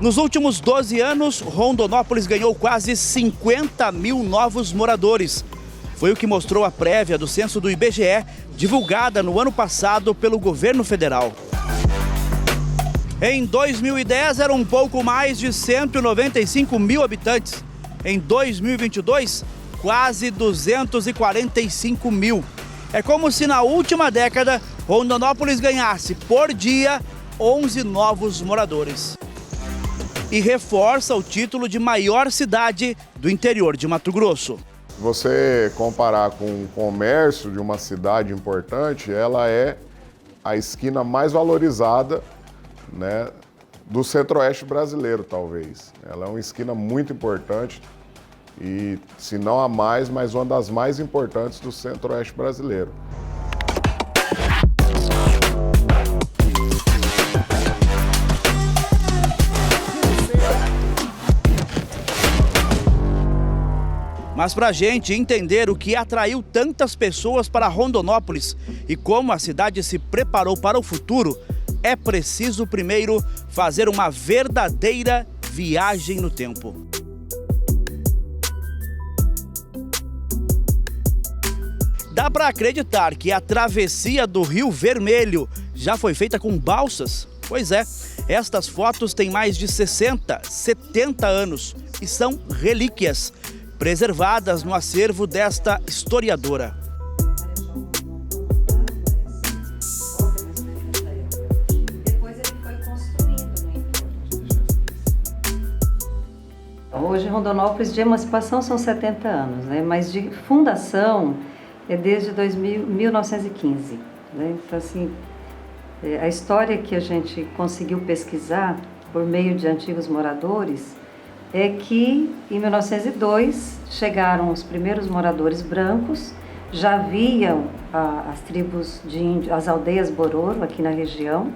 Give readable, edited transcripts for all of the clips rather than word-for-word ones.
Nos últimos 12 anos, Rondonópolis ganhou quase 50 mil novos moradores. Foi o que mostrou a prévia do censo do IBGE, divulgada no ano passado pelo governo federal. Em 2010, eram um pouco mais de 195 mil habitantes. Em 2022, quase 245 mil. É como se na última década, Rondonópolis ganhasse por dia 11 novos moradores. E reforça o título de maior cidade do interior de Mato Grosso. Se você comparar com o comércio de uma cidade importante, ela é a esquina mais valorizada, né, do centro-oeste brasileiro, talvez. Ela é uma esquina muito importante e, se não a mais, mas uma das mais importantes do centro-oeste brasileiro. Mas para a gente entender o que atraiu tantas pessoas para Rondonópolis e como a cidade se preparou para o futuro, é preciso primeiro fazer uma verdadeira viagem no tempo. Dá para acreditar que a travessia do Rio Vermelho já foi feita com balsas? Pois é, estas fotos têm mais de 60, 70 anos e são relíquias, preservadas no acervo desta historiadora. Hoje, Rondonópolis de emancipação são 70 anos, né? Mas de fundação é desde 1915. Né? Então, assim, a história que a gente conseguiu pesquisar por meio de antigos moradores é que em 1902 chegaram os primeiros moradores brancos, já haviam as tribos de índios, as aldeias Bororo aqui na região.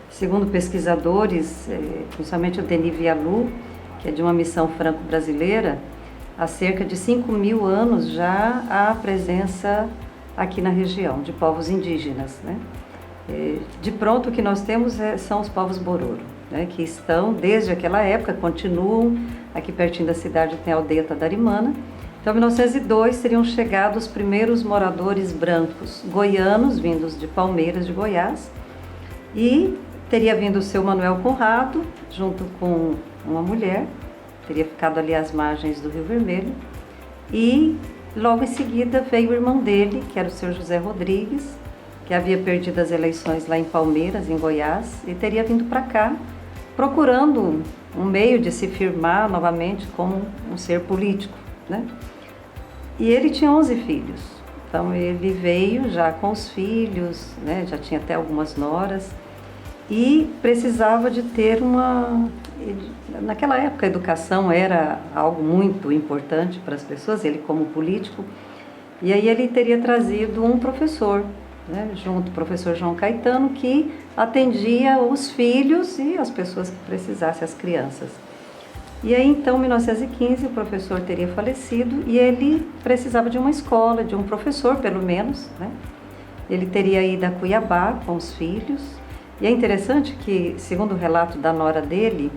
Segundo pesquisadores, principalmente o Denis Vialu, que é de uma missão franco-brasileira, há cerca de 5 mil anos já há presença aqui na região de povos indígenas. Né? De pronto o que nós temos são os povos Bororo, né, que estão desde aquela época, continuam aqui pertinho da cidade, tem a aldeia Tadarimana. Então, em 1902 seriam chegados os primeiros moradores brancos goianos, vindos de Palmeiras, de Goiás, e teria vindo o seu Manuel Conrado, junto com uma mulher, teria ficado ali às margens do Rio Vermelho, e logo em seguida veio o irmão dele, que era o seu José Rodrigues, que havia perdido as eleições lá em Palmeiras, em Goiás, e teria vindo para cá procurando um meio de se firmar novamente como um ser político, né? E ele tinha 11 filhos, então ele veio já com os filhos, né? Já tinha até algumas noras, e precisava de ter naquela época a educação era algo muito importante para as pessoas, ele como político, e aí ele teria trazido um professor, né, junto o professor João Caetano, que atendia os filhos e as pessoas que precisassem, as crianças. E aí então, em 1915, o professor teria falecido e ele precisava de uma escola, de um professor pelo menos, né? Ele teria ido a Cuiabá com os filhos, e é interessante que, segundo o relato da nora dele,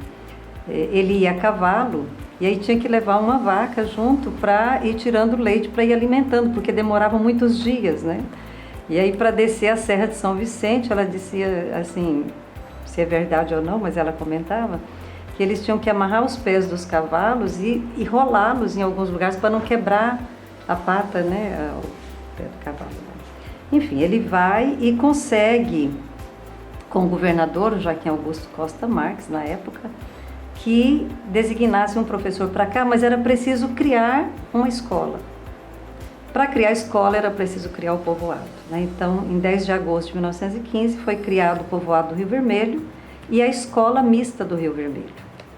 ele ia a cavalo e aí tinha que levar uma vaca junto para ir tirando leite, para ir alimentando, porque demorava muitos dias, né? E aí, para descer a Serra de São Vicente, ela dizia, assim, se é verdade ou não, mas ela comentava, que eles tinham que amarrar os pés dos cavalos e rolá-los em alguns lugares para não quebrar a pata, né, o pé do cavalo. Enfim, ele vai e consegue, com o governador, o Joaquim Augusto Costa Marques, na época, que designasse um professor para cá, mas era preciso criar uma escola. Para criar a escola era preciso criar o povoado, né? Então, em 10 de agosto de 1915, foi criado o povoado do Rio Vermelho e a escola mista do Rio Vermelho.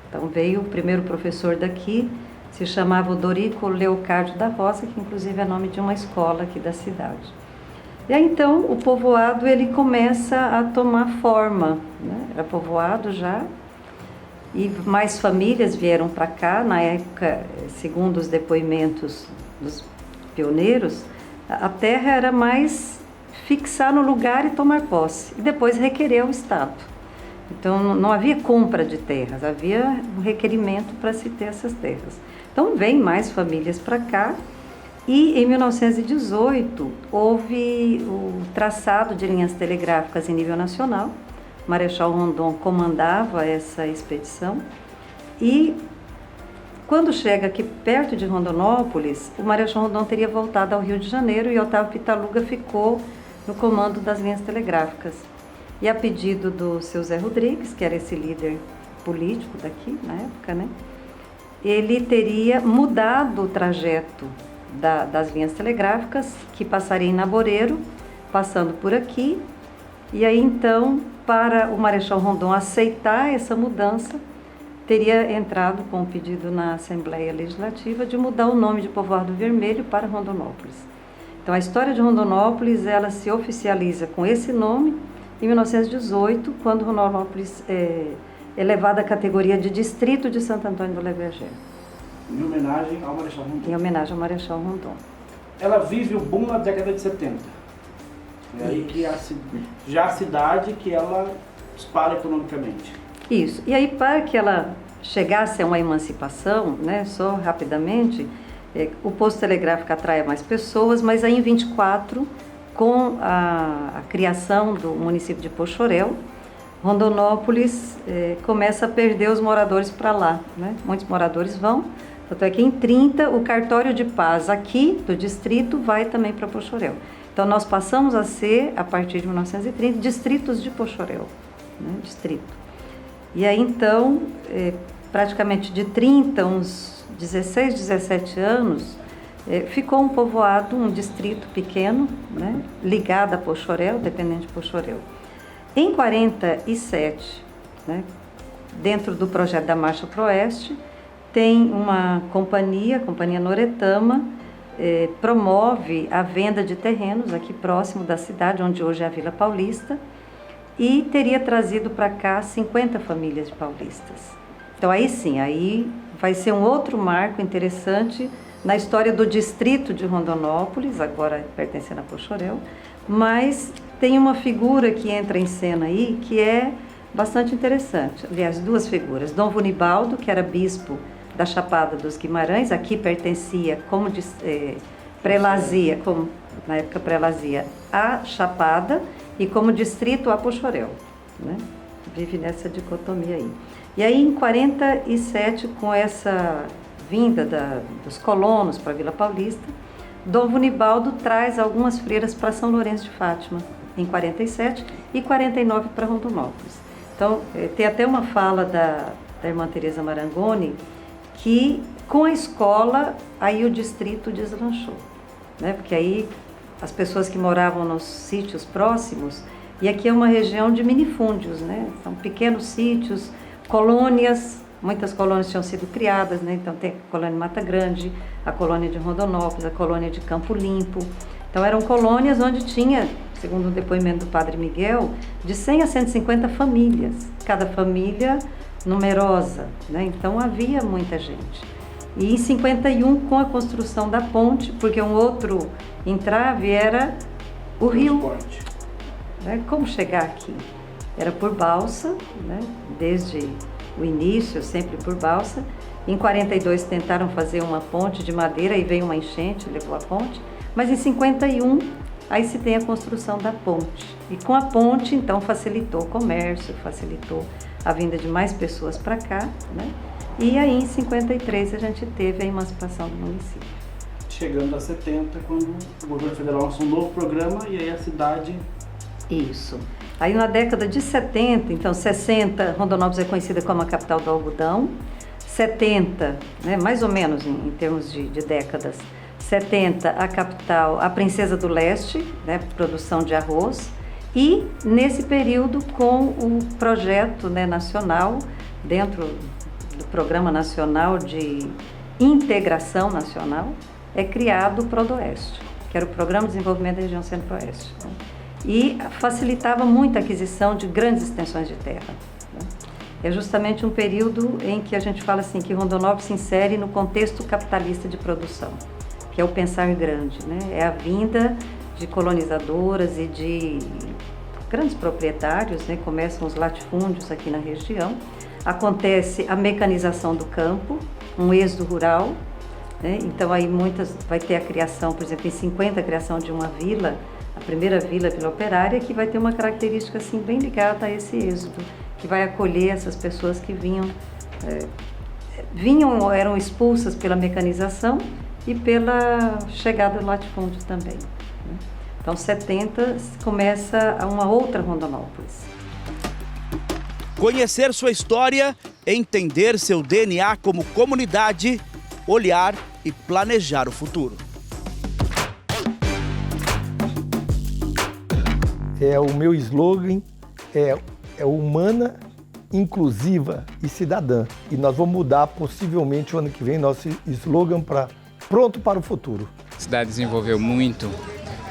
Então, veio o primeiro professor daqui, se chamava Dorico Leocádio da Rosa, que inclusive é nome de uma escola aqui da cidade. E aí, então, o povoado ele começa a tomar forma, né? Era povoado já, e mais famílias vieram para cá. Na época, segundo os depoimentos dos pioneiros, a terra era mais fixar no lugar e tomar posse, e depois requerer ao Estado. Então não havia compra de terras, havia um requerimento para se ter essas terras. Então vem mais famílias para cá e em 1918 houve o traçado de linhas telegráficas em nível nacional. Marechal Rondon comandava essa expedição e quando chega aqui perto de Rondonópolis, o Marechal Rondon teria voltado ao Rio de Janeiro e Otávio Pitaluga ficou no comando das linhas telegráficas. E a pedido do seu Zé Rodrigues, que era esse líder político daqui na época, né? Ele teria mudado o trajeto das linhas telegráficas, que passaria em Naboreiro, passando por aqui. E aí então, para o Marechal Rondon aceitar essa mudança, teria entrado com um pedido na Assembleia Legislativa de mudar o nome de Povoado Vermelho para Rondonópolis. Então a história de Rondonópolis, ela se oficializa com esse nome em 1918, quando Rondonópolis é elevada à categoria de distrito de Santo Antônio do Leverger. Em homenagem ao Marechal Rondon. Em homenagem ao Marechal Rondon. Ela vive o boom na década de 70. É aí que já a cidade que ela dispara economicamente. Isso. E aí, para que ela chegasse a uma emancipação, né, só rapidamente, o posto telegráfico atrai mais pessoas, mas aí em 24, com a criação do município de Poxoréu, Rondonópolis começa a perder os moradores para lá, né? Muitos moradores vão, tanto é que em 30 o cartório de paz aqui do distrito vai também para Poxoréu. Então nós passamos a ser, a partir de 1930, distritos de Poxoréu, né? Distrito. E aí então, praticamente de 30, uns 16, 17 anos, ficou um povoado, um distrito pequeno, né, ligado a Poxoréu, dependente de Poxoréu. Em 47, né, dentro do projeto da Marcha pro Oeste, tem uma companhia, a Companhia Noretama, promove a venda de terrenos aqui próximo da cidade, onde hoje é a Vila Paulista, e teria trazido para cá 50 famílias de paulistas. Então aí sim, aí vai ser um outro marco interessante na história do distrito de Rondonópolis, agora pertencendo a Poxoréu, mas tem uma figura que entra em cena aí que é bastante interessante. Aliás, duas figuras. Dom Vunibaldo, que era bispo da Chapada dos Guimarães, aqui pertencia como prelazia, como na época prelazia, a Chapada e como distrito a Poxoréu, né? Vive nessa dicotomia aí. E aí em 47, com essa vinda dos colonos para a Vila Paulista, Dom Vunibaldo traz algumas freiras para São Lourenço de Fátima, em 47, e 49 para Rondonópolis. Então, tem até uma fala da irmã Teresa Marangoni, que com a escola, aí o distrito deslanchou, né? Porque aí as pessoas que moravam nos sítios próximos, e aqui é uma região de minifúndios, né? São pequenos sítios, colônias. Muitas colônias tinham sido criadas, né? Então tem a colônia de Mata Grande, a colônia de Rondonópolis, a colônia de Campo Limpo. Então eram colônias onde tinha, segundo o depoimento do padre Miguel, de 100 a 150 famílias, cada família numerosa, né? Então havia muita gente. E em 51, com a construção da ponte, porque um outro entrave era o rio. Né? Como chegar aqui? Era por balsa, né? Desde o início, sempre por balsa. Em 42 tentaram fazer uma ponte de madeira e veio uma enchente, levou a ponte. Mas em 51, aí se tem a construção da ponte. E com a ponte, então, facilitou o comércio, facilitou a vinda de mais pessoas para cá, né? E aí em 53 a gente teve a emancipação do município. Chegando a 70, quando o governo federal lançou um novo programa e aí a cidade... Isso. Aí na década de 70, então 60, Rondonópolis é conhecida como a capital do algodão. 70, né, mais ou menos em termos de décadas, 70 a capital, a Princesa do Leste, né, produção de arroz. E nesse período com o projeto, né, nacional, dentro do Programa Nacional de Integração Nacional, é criado o Prodoeste, que era o Programa de Desenvolvimento da Região Centro-Oeste. Né? E facilitava muito a aquisição de grandes extensões de terra. Né? É justamente um período em que a gente fala assim, que Rondonópolis se insere no contexto capitalista de produção, que é o pensar grande, né? É a vinda de colonizadoras e de grandes proprietários, né? Começam os latifúndios aqui na região. Acontece a mecanização do campo, um êxodo rural, né? Então aí vai ter a criação, por exemplo, em 50 a criação de uma vila, a primeira vila operária, que vai ter uma característica assim bem ligada a esse êxodo, que vai acolher essas pessoas que eram expulsas pela mecanização e pela chegada do latifúndio também, né? Então 70 começa uma outra Rondonópolis. Conhecer sua história, entender seu DNA como comunidade, olhar e planejar o futuro. O meu slogan é humana, inclusiva e cidadã. E nós vamos mudar possivelmente o ano que vem nosso slogan para pronto para o futuro. A cidade desenvolveu muito,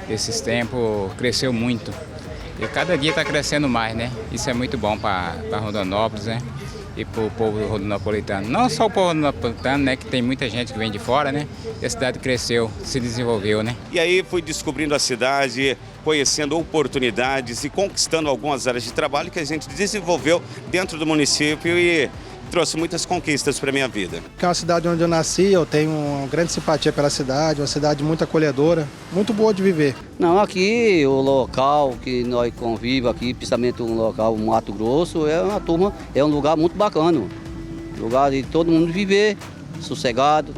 esses tempos cresceu muito. E cada dia está crescendo mais, né? Isso é muito bom para Rondonópolis, né? E para o povo rodonopolitano. Não só o povo rodonopolitano, né? Que tem muita gente que vem de fora, né? E a cidade cresceu, se desenvolveu, né? E aí fui descobrindo a cidade, conhecendo oportunidades e conquistando algumas áreas de trabalho que a gente desenvolveu dentro do município e trouxe muitas conquistas para a minha vida. É uma cidade onde eu nasci, eu tenho uma grande simpatia pela cidade, uma cidade muito acolhedora, muito boa de viver. Não, aqui o local que nós convivemos aqui, principalmente um local Mato Grosso, é um lugar muito bacana. Lugar de todo mundo viver, sossegado.